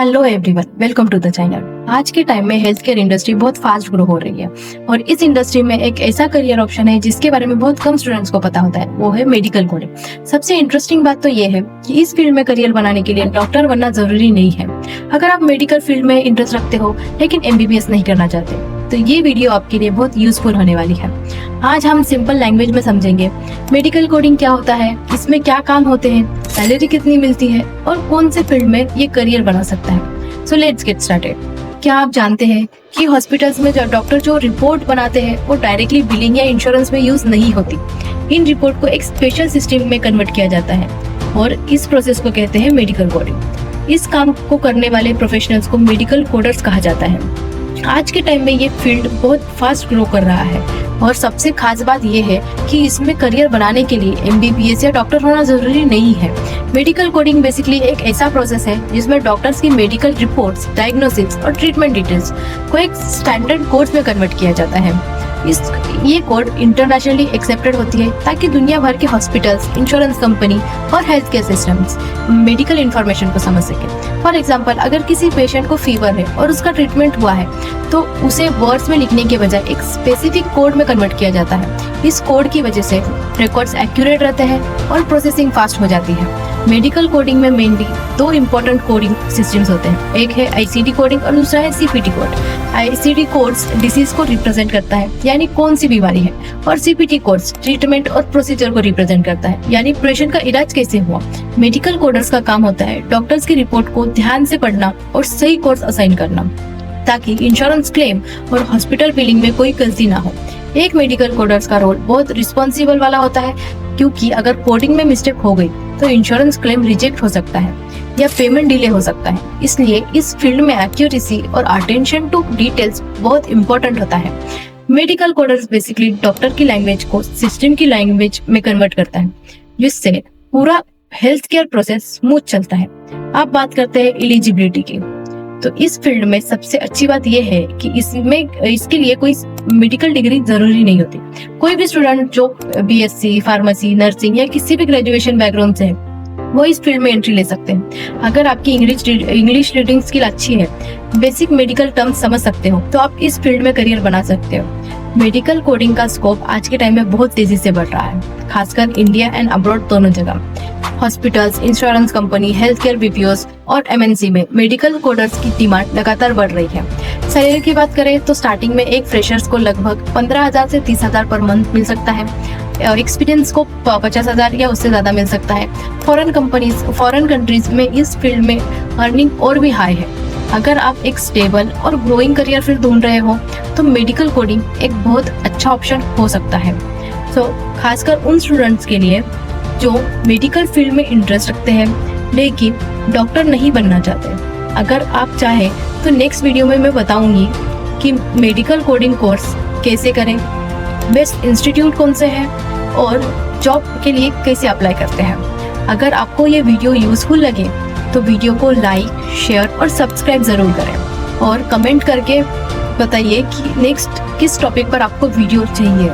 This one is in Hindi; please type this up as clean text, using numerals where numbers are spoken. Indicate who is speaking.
Speaker 1: Hello everyone, welcome to the channel. आज के टाइम में हेल्थ केयर इंडस्ट्री बहुत फास्ट ग्रो हो रही है और इस इंडस्ट्री में एक ऐसा करियर ऑप्शन है जिसके बारे में बहुत कम स्टूडेंट्स को पता होता है, वो है मेडिकल कोडिंग। सबसे इंटरेस्टिंग बात तो ये है कि इस फील्ड में करियर बनाने के लिए डॉक्टर बनना जरूरी नहीं है। अगर आप मेडिकल फील्ड में इंटरेस्ट रखते हो लेकिन एमबीबीएस नहीं करना चाहते तो ये वीडियो आपके लिए बहुत यूजफुल होने वाली है। आज हम सिंपल लैंग्वेज में समझेंगे मेडिकल कोडिंग क्या होता है, इसमें क्या काम होते हैं, सैलरी कितनी मिलती है और कौन से फील्ड में ये करियर बना सकता है। So let's get started. क्या आप जानते हैं कि हॉस्पिटल्स में जो डॉक्टर जो रिपोर्ट बनाते हैं वो डायरेक्टली बिलिंग या इंश्योरेंस में यूज नहीं होती। इन रिपोर्ट को एक स्पेशल सिस्टम में कन्वर्ट किया जाता है और इस प्रोसेस को कहते हैं मेडिकल कोडिंग। इस काम को करने वाले प्रोफेशनल्स को मेडिकल कोडर्स कहा जाता है। आज के टाइम में ये फील्ड बहुत फास्ट ग्रो कर रहा है और सबसे खास बात ये है कि इसमें करियर बनाने के लिए एमबीबीएस या डॉक्टर होना जरूरी नहीं है। मेडिकल कोडिंग बेसिकली एक ऐसा प्रोसेस है जिसमें डॉक्टर्स की मेडिकल रिपोर्ट्स, डायग्नोसिस और ट्रीटमेंट डिटेल्स को एक स्टैंडर्ड कोड्स में कन्वर्ट किया जाता है। ये कोड इंटरनेशनली एक्सेप्टेड होती है ताकि दुनिया भर के हॉस्पिटल्स, इंश्योरेंस कंपनी और health care systems medical information को समझ सके। फॉर एग्जांपल, अगर किसी पेशेंट को फीवर है और उसका ट्रीटमेंट हुआ है तो उसे वर्ड्स में लिखने के बजाय एक स्पेसिफिक कोड में कन्वर्ट किया जाता है। इस कोड की वजह से रिकॉर्ड्स एक्यूरेट रहते हैं और प्रोसेसिंग फास्ट हो जाती है। मेडिकल कोडिंग में मेनली दो इम्पोर्टेंट कोडिंग सिस्टम्स होते हैं, एक है आईसीडी कोडिंग और दूसरा है CPT code. ICD codes disease को रिप्रेजेंट करता है यानी कौन सी बीमारी है, और सीपीटी कोड्स ट्रीटमेंट और प्रोसीजर को रिप्रेजेंट करता है यानी पेशेंट का इलाज कैसे हुआ। मेडिकल कोडर्स का काम होता है डॉक्टर्स की रिपोर्ट को ध्यान से पढ़ना और सही कोर्स असाइन करना ताकि इंश्योरेंस क्लेम और हॉस्पिटल बिलिंग में कोई गलती ना हो। एक मेडिकल कोडर्स का रोल बहुत रिस्पॉन्सिबल वाला होता है क्योंकि अगर कोडिंग में मिस्टेक हो गई तो इंश्योरेंस क्लेम रिजेक्ट हो सकता है या पेमेंट डिले हो सकता है। इसलिए इस फील्ड में एक्यूरेसी और अटेंशन टू डिटेल्स बहुत इंपॉर्टेंट होता है। मेडिकल कोडर्स बेसिकली डॉक्टर की लैंग्वेज को सिस्टम की लैंग्वेज में कन्वर्ट करता है जिससे पूरा हेल्थ केयर प्रोसेस स्मूथ चलता है। आप बात करते हैं एलिजिबिलिटी की, तो इस फील्ड में सबसे अच्छी बात यह है कि इसके लिए कोई मेडिकल डिग्री जरूरी नहीं होती। कोई भी स्टूडेंट जो बीएससी, फार्मेसी, नर्सिंग या किसी भी ग्रेजुएशन बैकग्राउंड से है वो इस फील्ड में एंट्री ले सकते हैं। अगर आपकी इंग्लिश रीडिंग स्किल अच्छी है, बेसिक मेडिकल टर्म्स समझ सकते हो तो आप इस फील्ड में करियर बना सकते हो। मेडिकल कोडिंग का स्कोप आज के टाइम में बहुत तेजी से बढ़ रहा है, खासकर इंडिया एंड अब्रॉड दोनों जगह। Hospitals, insurance company, health care BPOs और एमएनसी में मेडिकल कोडर्स की डिमांड लगातार बढ़ रही है। सैलरी की बात करें तो स्टार्टिंग में एक फ्रेशर्स को लगभग 15,000 से 30,000 पर मंथ मिल सकता है। एक्सपीरियंस को 50,000 या उससे ज्यादा मिल सकता है। फॉरेन कंट्रीज में इस फील्ड में अर्निंग और भी हाई है। अगर आप एक स्टेबल और ग्रोइंग करियर फील्ड ढूंढ रहे हो तो मेडिकल कोडिंग एक बहुत अच्छा ऑप्शन हो सकता है। खासकर उन स्टूडेंट्स के लिए जो मेडिकल फील्ड में इंटरेस्ट रखते हैं लेकिन डॉक्टर नहीं बनना चाहते। अगर आप चाहें तो नेक्स्ट वीडियो में मैं बताऊंगी कि मेडिकल कोडिंग कोर्स कैसे करें, बेस्ट इंस्टीट्यूट कौन से हैं और जॉब के लिए कैसे अप्लाई करते हैं। अगर आपको ये वीडियो यूजफुल लगे तो वीडियो को लाइक, शेयर और सब्सक्राइब जरूर करें और कमेंट करके बताइए कि नेक्स्ट किस टॉपिक पर आपको वीडियो चाहिए।